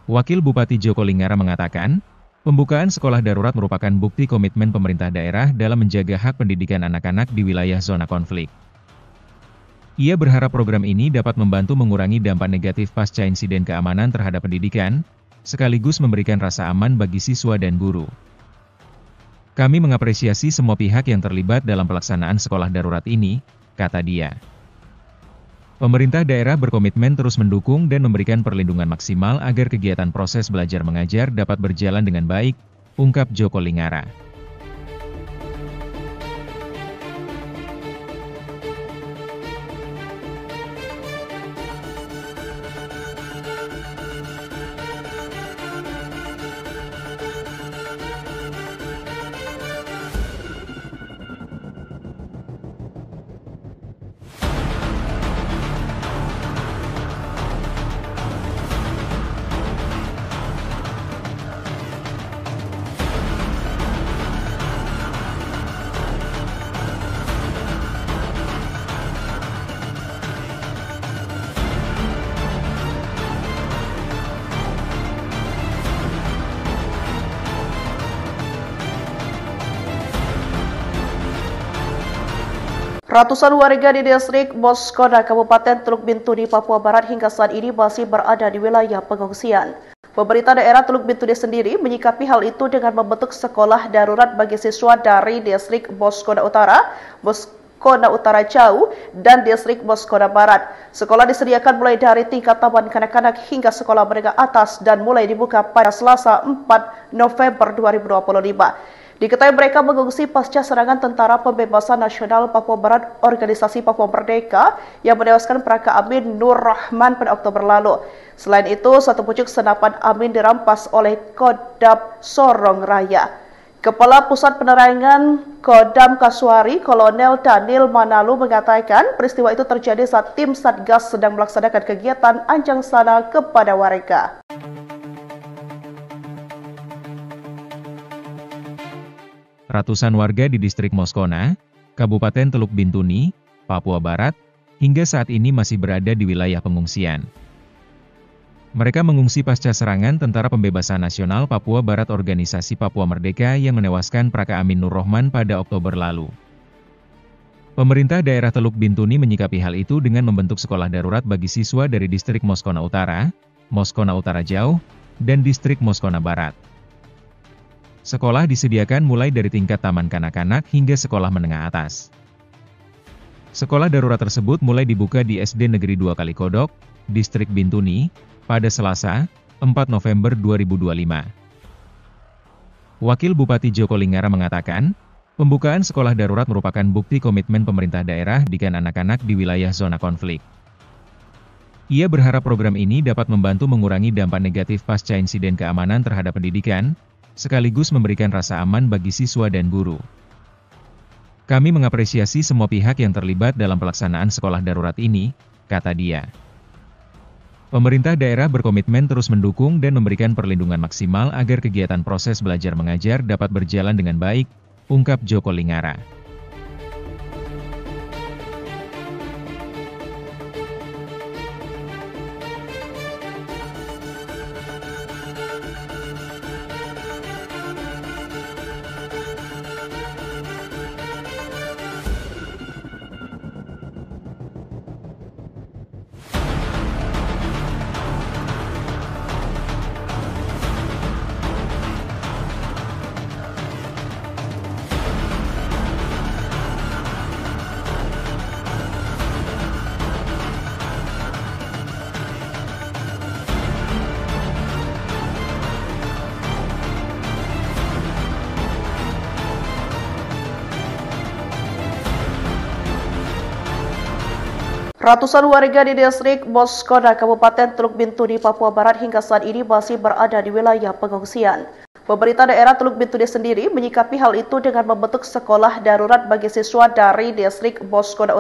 Wakil Bupati Joko Lingara mengatakan, pembukaan sekolah darurat merupakan bukti komitmen pemerintah daerah dalam menjaga hak pendidikan anak-anak di wilayah zona konflik. Ia berharap program ini dapat membantu mengurangi dampak negatif pasca insiden keamanan terhadap pendidikan, sekaligus memberikan rasa aman bagi siswa dan guru. Kami mengapresiasi semua pihak yang terlibat dalam pelaksanaan sekolah darurat ini, kata dia. Pemerintah daerah berkomitmen terus mendukung dan memberikan perlindungan maksimal agar kegiatan proses belajar mengajar dapat berjalan dengan baik, ungkap Joko Lingara. Ratusan warga di distrik Moskona, Kabupaten Teluk Bintuni, Papua Barat hingga saat ini masih berada di wilayah pengungsian. Pemerintah daerah Teluk Bintuni sendiri menyikapi hal itu dengan membentuk sekolah darurat bagi siswa dari distrik Moskona Utara, Moskona Utara Jauh, dan distrik Moskona Barat. Sekolah disediakan mulai dari tingkat taman kanak-kanak hingga sekolah menengah atas dan mulai dibuka pada Selasa 4 November 2025. Diketahui mereka mengungsi pasca serangan Tentara Pembebasan Nasional Papua Barat Organisasi Papua Merdeka yang menewaskan Praka Amin Nur Rahman pada Oktober lalu. Selain itu, satu pucuk senapan Amin dirampas oleh Kodam Sorong Raya. Kepala Pusat Penerangan Kodam Kasuari, Kolonel Daniel Manalu mengatakan peristiwa itu terjadi saat tim Satgas sedang melaksanakan kegiatan anjang sana kepada warga. Ratusan warga di distrik Moskona, Kabupaten Teluk Bintuni, Papua Barat, hingga saat ini masih berada di wilayah pengungsian. Mereka mengungsi pasca serangan Tentara Pembebasan Nasional Papua Barat Organisasi Papua Merdeka yang menewaskan Praka Amin Nur Rahman pada Oktober lalu. Pemerintah daerah Teluk Bintuni menyikapi hal itu dengan membentuk sekolah darurat bagi siswa dari distrik Moskona Utara, Moskona Utara Jauh, dan distrik Moskona Barat. Sekolah disediakan mulai dari tingkat taman kanak-kanak hingga sekolah menengah atas. Sekolah darurat tersebut mulai dibuka di SD Negeri 2 Kalikodok, Distrik Bintuni, pada Selasa, 4 November 2025. Wakil Bupati Joko Lingara mengatakan, pembukaan sekolah darurat merupakan bukti komitmen pemerintah daerah didikan anak-anak di wilayah zona konflik. Ia berharap program ini dapat membantu mengurangi dampak negatif pasca insiden keamanan terhadap pendidikan, sekaligus memberikan rasa aman bagi siswa dan guru. Kami mengapresiasi semua pihak yang terlibat dalam pelaksanaan sekolah darurat ini, kata dia. Pemerintah daerah berkomitmen terus mendukung dan memberikan perlindungan maksimal agar kegiatan proses belajar mengajar dapat berjalan dengan baik, ungkap Joko Lingara. Ratusan warga di distrik Moskona, Kabupaten Teluk Bintuni, Papua Barat hingga saat ini masih berada di wilayah pengungsian. Pemerintah daerah Teluk Bintuni sendiri menyikapi hal itu dengan membentuk sekolah darurat bagi siswa dari distrik Moskona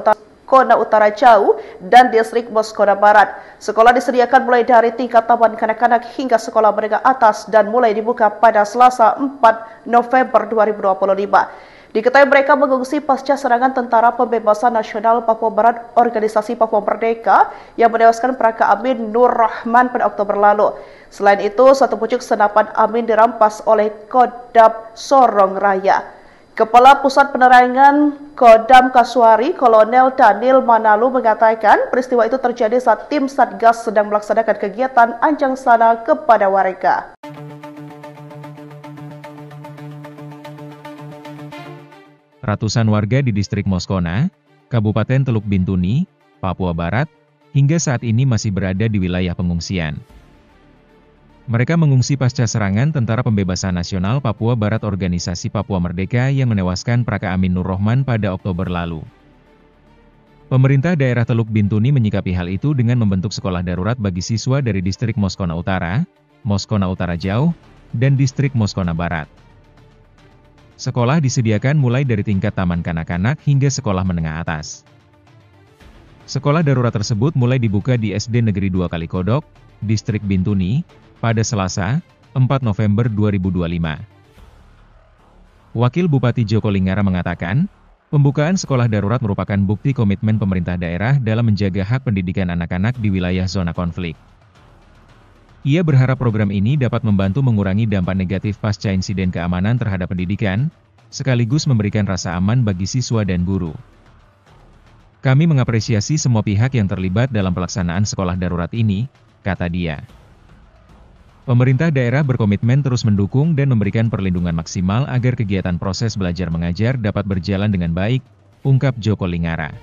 Utara Jauh dan distrik Moskona Barat. Sekolah disediakan mulai dari tingkat taman kanak-kanak hingga sekolah menengah atas dan mulai dibuka pada Selasa 4 November 2025. Diketahui mereka mengungsi pasca serangan Tentara Pembebasan Nasional Papua Barat Organisasi Papua Merdeka yang menewaskan Praka Amin Nur Rahman pada Oktober lalu. Selain itu, satu pucuk senapan Amin dirampas oleh Kodam Sorong Raya. Kepala Pusat Penerangan Kodam Kasuari, Kolonel Daniel Manalu mengatakan peristiwa itu terjadi saat tim Satgas sedang melaksanakan kegiatan anjang sana kepada warga. Ratusan warga di distrik Moskona, Kabupaten Teluk Bintuni, Papua Barat, hingga saat ini masih berada di wilayah pengungsian. Mereka mengungsi pasca serangan Tentara Pembebasan Nasional Papua Barat Organisasi Papua Merdeka yang menewaskan Praka Amin Nur Rahman pada Oktober lalu. Pemerintah daerah Teluk Bintuni menyikapi hal itu dengan membentuk sekolah darurat bagi siswa dari distrik Moskona Utara, Moskona Utara Jauh, dan distrik Moskona Barat. Sekolah disediakan mulai dari tingkat taman kanak-kanak hingga sekolah menengah atas. Sekolah darurat tersebut mulai dibuka di SD Negeri 2 Kalikodok, Distrik Bintuni, pada Selasa, 4 November 2025. Wakil Bupati Joko Lingara mengatakan, pembukaan sekolah darurat merupakan bukti komitmen pemerintah daerah dalam menjaga hak pendidikan anak-anak di wilayah zona konflik. Ia berharap program ini dapat membantu mengurangi dampak negatif pasca insiden keamanan terhadap pendidikan, sekaligus memberikan rasa aman bagi siswa dan guru. Kami mengapresiasi semua pihak yang terlibat dalam pelaksanaan sekolah darurat ini, kata dia. Pemerintah daerah berkomitmen terus mendukung dan memberikan perlindungan maksimal agar kegiatan proses belajar mengajar dapat berjalan dengan baik, ungkap Joko Lingara.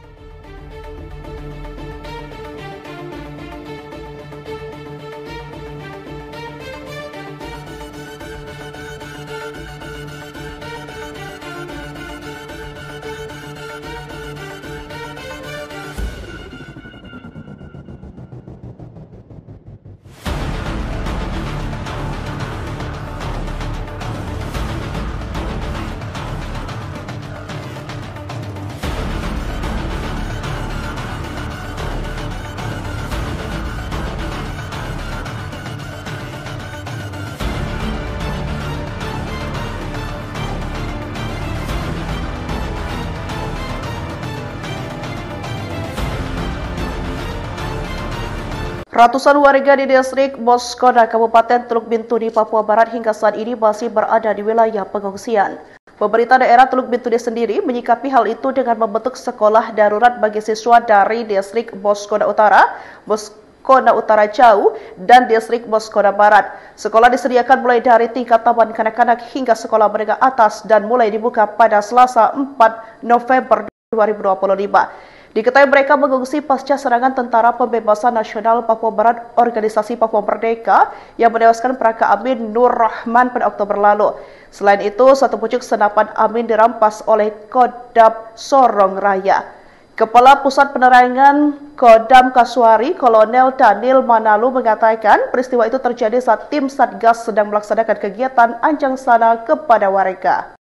Ratusan warga di distrik Moskona, Kabupaten Teluk Bintuni, Papua Barat hingga saat ini masih berada di wilayah pengungsian. Pemerintah daerah Teluk Bintuni sendiri menyikapi hal itu dengan membentuk sekolah darurat bagi siswa dari distrik Moskona Utara, Moskona Utara Jauh, dan distrik Moskona Barat. Sekolah disediakan mulai dari tingkat taman kanak-kanak hingga sekolah menengah atas dan mulai dibuka pada Selasa 4 November 2025. Diketahui mereka mengungsi pasca serangan Tentara Pembebasan Nasional Papua Barat Organisasi Papua Merdeka yang menewaskan Praka Amin Nur Rahman pada Oktober lalu. Selain itu, satu pucuk senapan Amin dirampas oleh Kodam Sorong Raya. Kepala Pusat Penerangan Kodam Kasuari, Kolonel Daniel Manalu mengatakan peristiwa itu terjadi saat tim Satgas sedang melaksanakan kegiatan anjang sana kepada warga.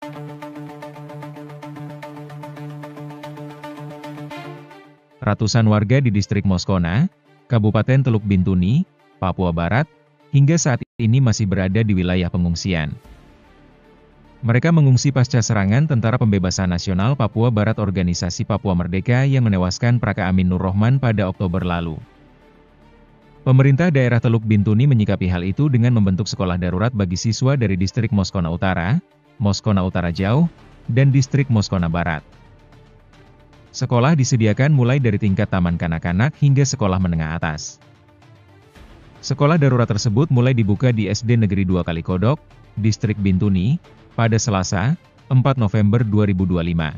Ratusan warga di distrik Moskona, Kabupaten Teluk Bintuni, Papua Barat, hingga saat ini masih berada di wilayah pengungsian. Mereka mengungsi pasca serangan Tentara Pembebasan Nasional Papua Barat Organisasi Papua Merdeka yang menewaskan Praka Amin Nur Rahman pada Oktober lalu. Pemerintah daerah Teluk Bintuni menyikapi hal itu dengan membentuk sekolah darurat bagi siswa dari distrik Moskona Utara, Moskona Utara Jauh, dan distrik Moskona Barat. Sekolah disediakan mulai dari tingkat taman kanak-kanak hingga sekolah menengah atas. Sekolah darurat tersebut mulai dibuka di SD Negeri 2 Kalikodok, Distrik Bintuni, pada Selasa, 4 November 2025.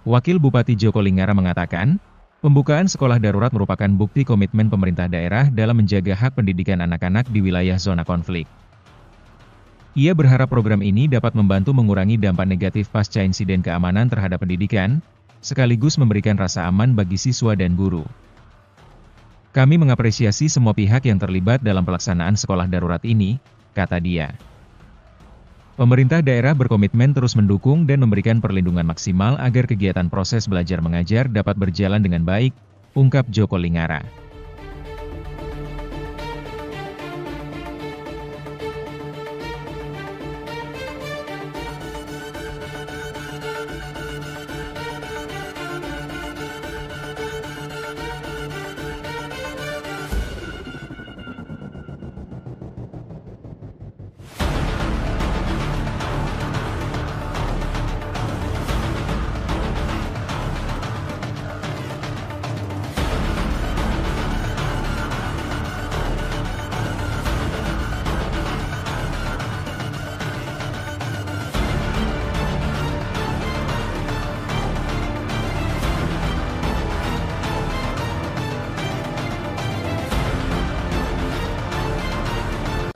Wakil Bupati Joko Lingara mengatakan, pembukaan sekolah darurat merupakan bukti komitmen pemerintah daerah dalam menjaga hak pendidikan anak-anak di wilayah zona konflik. Ia berharap program ini dapat membantu mengurangi dampak negatif pasca insiden keamanan terhadap pendidikan, sekaligus memberikan rasa aman bagi siswa dan guru. Kami mengapresiasi semua pihak yang terlibat dalam pelaksanaan sekolah darurat ini, kata dia. Pemerintah daerah berkomitmen terus mendukung dan memberikan perlindungan maksimal agar kegiatan proses belajar mengajar dapat berjalan dengan baik, ungkap Joko Lingara.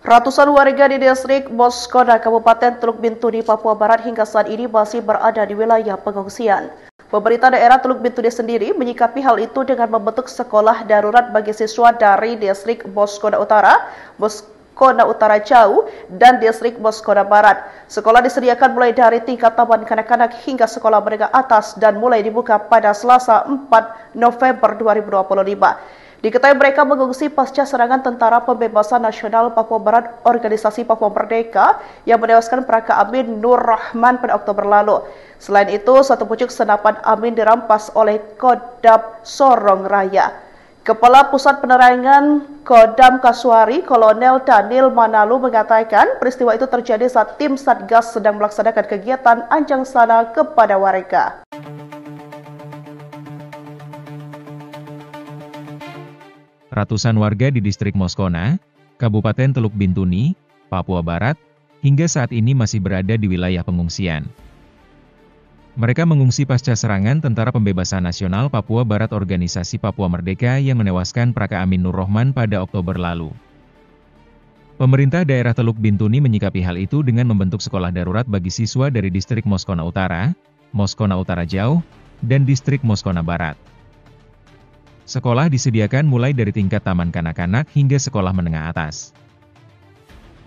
Ratusan warga di distrik Moskona, Kabupaten Teluk Bintuni, Papua Barat hingga saat ini masih berada di wilayah pengungsian. Pemerintah daerah Teluk Bintuni sendiri menyikapi hal itu dengan membentuk sekolah darurat bagi siswa dari distrik Moskona Utara, Moskona Utara Jauh, dan distrik Moskona Barat. Sekolah disediakan mulai dari tingkat taman kanak-kanak hingga sekolah menengah atas dan mulai dibuka pada Selasa 4 November 2025. Diketahui mereka mengungsi pasca serangan Tentara Pembebasan Nasional Papua Barat Organisasi Papua Merdeka yang menewaskan Praka Amin Nur Rahman pada Oktober lalu. Selain itu, satu pucuk senapan Amin dirampas oleh Kodam Sorong Raya. Kepala Pusat Penerangan Kodam Kasuari, Kolonel Daniel Manalu mengatakan peristiwa itu terjadi saat tim Satgas sedang melaksanakan kegiatan anjang sana kepada warga. Ratusan warga di distrik Moskona, Kabupaten Teluk Bintuni, Papua Barat, hingga saat ini masih berada di wilayah pengungsian. Mereka mengungsi pasca serangan Tentara Pembebasan Nasional Papua Barat Organisasi Papua Merdeka yang menewaskan Praka Amin Nur Rohman pada Oktober lalu. Pemerintah daerah Teluk Bintuni menyikapi hal itu dengan membentuk sekolah darurat bagi siswa dari distrik Moskona Utara, Moskona Utara Jauh, dan distrik Moskona Barat. Sekolah disediakan mulai dari tingkat taman kanak-kanak hingga sekolah menengah atas.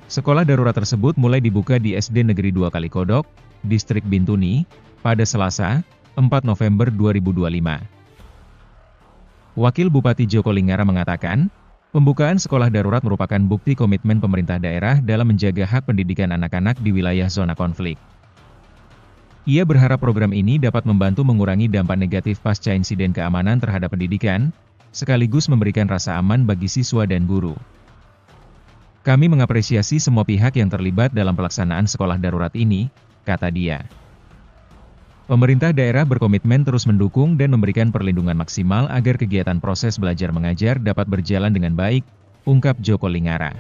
Sekolah darurat tersebut mulai dibuka di SD Negeri 2 Kalikodok, distrik Bintuni, pada Selasa, 4 November 2025. Wakil Bupati Joko Lingara mengatakan, pembukaan sekolah darurat merupakan bukti komitmen pemerintah daerah dalam menjaga hak pendidikan anak-anak di wilayah zona konflik. Ia berharap program ini dapat membantu mengurangi dampak negatif pasca insiden keamanan terhadap pendidikan, sekaligus memberikan rasa aman bagi siswa dan guru. Kami mengapresiasi semua pihak yang terlibat dalam pelaksanaan sekolah darurat ini, kata dia. Pemerintah daerah berkomitmen terus mendukung dan memberikan perlindungan maksimal agar kegiatan proses belajar mengajar dapat berjalan dengan baik, ungkap Joko Lingara.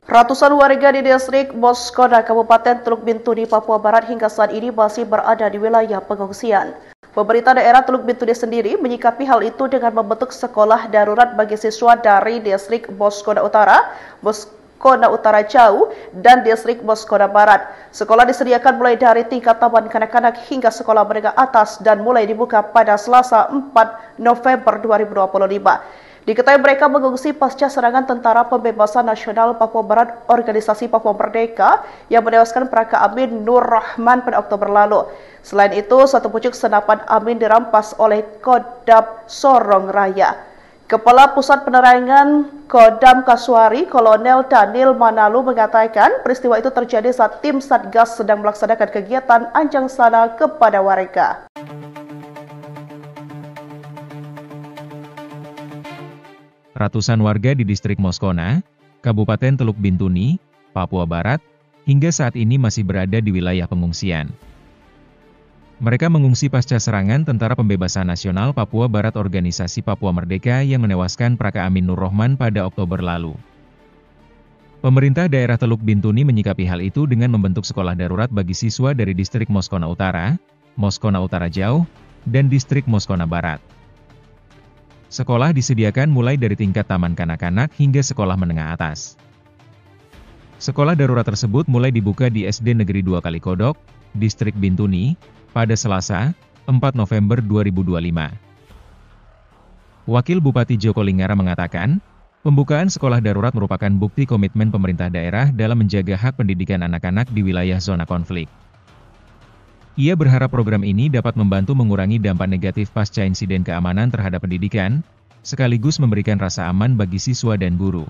Ratusan warga di distrik Moskona, Kabupaten Teluk Bintuni, Papua Barat hingga saat ini masih berada di wilayah pengungsian. Pemerintah daerah Teluk Bintuni sendiri menyikapi hal itu dengan membentuk sekolah darurat bagi siswa dari distrik Moskona Utara, Moskona Utara Jauh, dan distrik Moskona Barat. Sekolah disediakan mulai dari tingkat taman kanak-kanak hingga sekolah menengah atas dan mulai dibuka pada Selasa 4 November 2025. Diketahui mereka mengungsi pasca serangan Tentara Pembebasan Nasional Papua Barat Organisasi Papua Merdeka yang menewaskan Praka Amin Nur Rohman pada Oktober lalu. Selain itu, satu pucuk senapan Amin dirampas oleh Kodam Sorong Raya. Kepala Pusat Penerangan Kodam Kasuari, Kolonel Daniel Manalu mengatakan peristiwa itu terjadi saat tim Satgas sedang melaksanakan kegiatan anjang sana kepada warga. Ratusan warga di distrik Moskona, Kabupaten Teluk Bintuni, Papua Barat, hingga saat ini masih berada di wilayah pengungsian. Mereka mengungsi pasca serangan Tentara Pembebasan Nasional Papua Barat Organisasi Papua Merdeka yang menewaskan Praka Amin Nur Rohman pada Oktober lalu. Pemerintah daerah Teluk Bintuni menyikapi hal itu dengan membentuk sekolah darurat bagi siswa dari distrik Moskona Utara, Moskona Utara Jauh, dan distrik Moskona Barat. Sekolah disediakan mulai dari tingkat taman kanak-kanak hingga sekolah menengah atas. Sekolah darurat tersebut mulai dibuka di SD Negeri 2 Kalikodok, distrik Bintuni, pada Selasa, 4 November 2025. Wakil Bupati Joko Lingara mengatakan, pembukaan sekolah darurat merupakan bukti komitmen pemerintah daerah dalam menjaga hak pendidikan anak-anak di wilayah zona konflik. Ia berharap program ini dapat membantu mengurangi dampak negatif pasca insiden keamanan terhadap pendidikan, sekaligus memberikan rasa aman bagi siswa dan guru.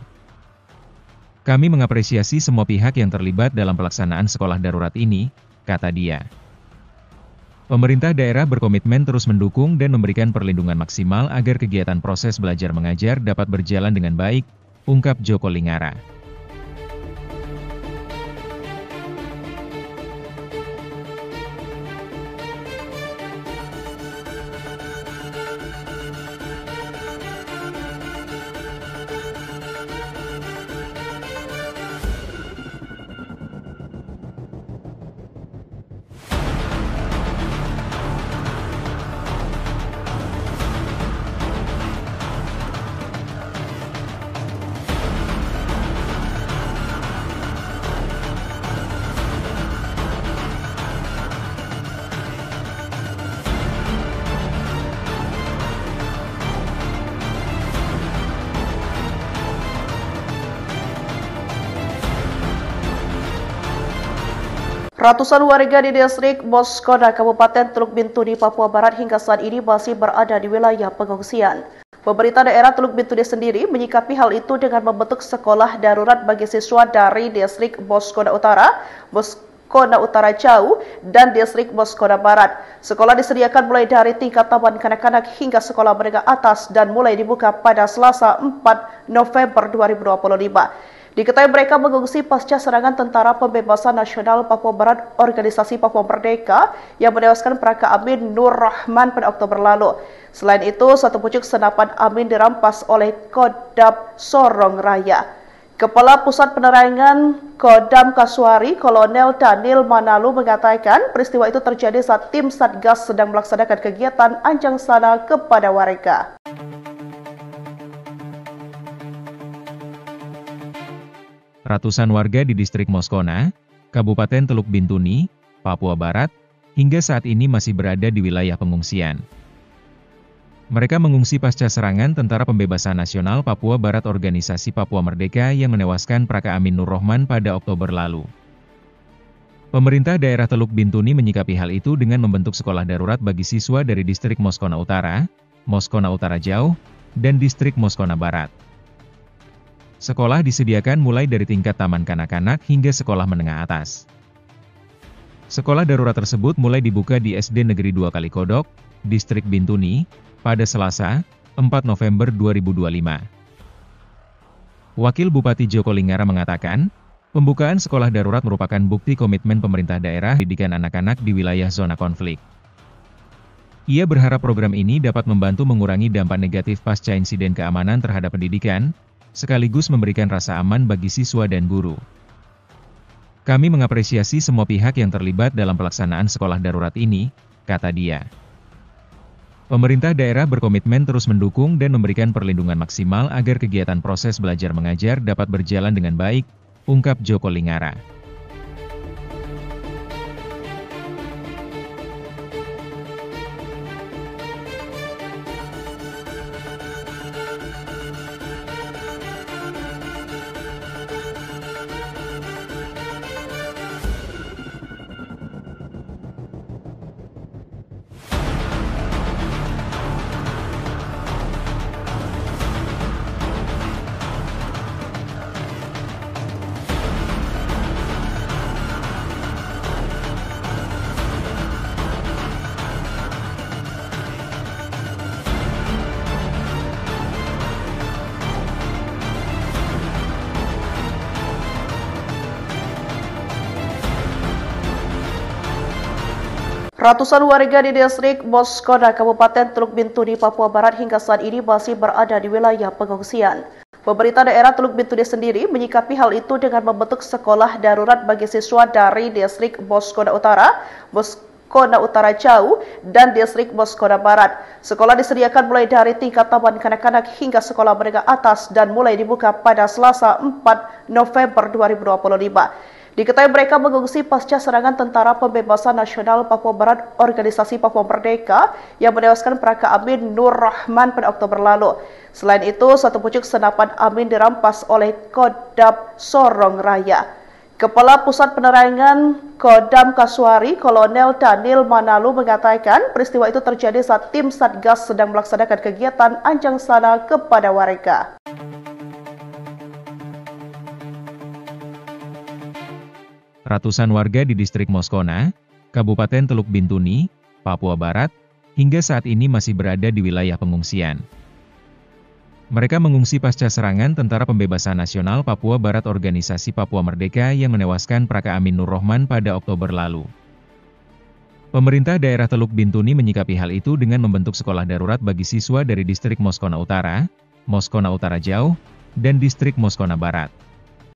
Kami mengapresiasi semua pihak yang terlibat dalam pelaksanaan sekolah darurat ini, kata dia. Pemerintah daerah berkomitmen terus mendukung dan memberikan perlindungan maksimal agar kegiatan proses belajar mengajar dapat berjalan dengan baik, ungkap Joko Lingara. Ratusan warga di distrik Moskona, Kabupaten Teluk Bintuni, Papua Barat hingga saat ini masih berada di wilayah pengungsian. Pemerintah daerah Teluk Bintuni sendiri menyikapi hal itu dengan membentuk sekolah darurat bagi siswa dari distrik Moskona Utara, Moskona Utara Jauh, dan distrik Moskona Barat. Sekolah disediakan mulai dari tingkat taman kanak-kanak hingga sekolah menengah atas dan mulai dibuka pada Selasa 4 November 2025. Diketahui mereka mengungsi pasca serangan Tentara Pembebasan Nasional Papua Barat Organisasi Papua Merdeka yang menewaskan Praka Amin Nur Rahman pada Oktober lalu. Selain itu, satu pucuk senapan Amin dirampas oleh Kodam Sorong Raya. Kepala Pusat Penerangan Kodam Kasuari, Kolonel Daniel Manalu mengatakan peristiwa itu terjadi saat tim Satgas sedang melaksanakan kegiatan anjang sana kepada warga. Ratusan warga di distrik Moskona, Kabupaten Teluk Bintuni, Papua Barat, hingga saat ini masih berada di wilayah pengungsian. Mereka mengungsi pasca serangan Tentara Pembebasan Nasional Papua Barat Organisasi Papua Merdeka yang menewaskan Praka Amin Nur Rahman pada Oktober lalu. Pemerintah daerah Teluk Bintuni menyikapi hal itu dengan membentuk sekolah darurat bagi siswa dari distrik Moskona Utara, Moskona Utara Jauh, dan distrik Moskona Barat. Sekolah disediakan mulai dari tingkat taman kanak-kanak hingga sekolah menengah atas. Sekolah darurat tersebut mulai dibuka di SD Negeri 2 Kalikodok, Distrik Bintuni, pada Selasa, 4 November 2025. Wakil Bupati Joko Lingara mengatakan, pembukaan sekolah darurat merupakan bukti komitmen pemerintah daerah pendidikan anak-anak di wilayah zona konflik. Ia berharap program ini dapat membantu mengurangi dampak negatif pasca insiden keamanan terhadap pendidikan, sekaligus memberikan rasa aman bagi siswa dan guru. Kami mengapresiasi semua pihak yang terlibat dalam pelaksanaan sekolah darurat ini, kata dia. Pemerintah daerah berkomitmen terus mendukung dan memberikan perlindungan maksimal agar kegiatan proses belajar mengajar dapat berjalan dengan baik, ungkap Joko Lingara. Ratusan warga di distrik Moskona, Kabupaten Teluk Bintuni, Papua Barat hingga saat ini masih berada di wilayah pengungsian. Pemerintah daerah Teluk Bintuni sendiri menyikapi hal itu dengan membentuk sekolah darurat bagi siswa dari distrik Moskona Utara, Moskona Utara Jauh, dan distrik Moskona Barat. Sekolah disediakan mulai dari tingkat taman kanak-kanak hingga sekolah menengah atas dan mulai dibuka pada Selasa 4 November 2025. Diketahui mereka mengungsi pasca serangan Tentara Pembebasan Nasional Papua Barat Organisasi Papua Merdeka yang menewaskan Praka Amin Nur Rahman pada Oktober lalu. Selain itu, satu pucuk senapan Amin dirampas oleh Kodam Sorong Raya. Kepala Pusat Penerangan Kodam Kasuari, Kolonel Daniel Manalu mengatakan peristiwa itu terjadi saat tim Satgas sedang melaksanakan kegiatan anjang sana kepada warga. Ratusan warga di distrik Moskona, Kabupaten Teluk Bintuni, Papua Barat, hingga saat ini masih berada di wilayah pengungsian. Mereka mengungsi pasca serangan Tentara Pembebasan Nasional Papua Barat Organisasi Papua Merdeka yang menewaskan Praka Amin Nur Rahman pada Oktober lalu. Pemerintah daerah Teluk Bintuni menyikapi hal itu dengan membentuk sekolah darurat bagi siswa dari distrik Moskona Utara, Moskona Utara Jauh, dan distrik Moskona Barat.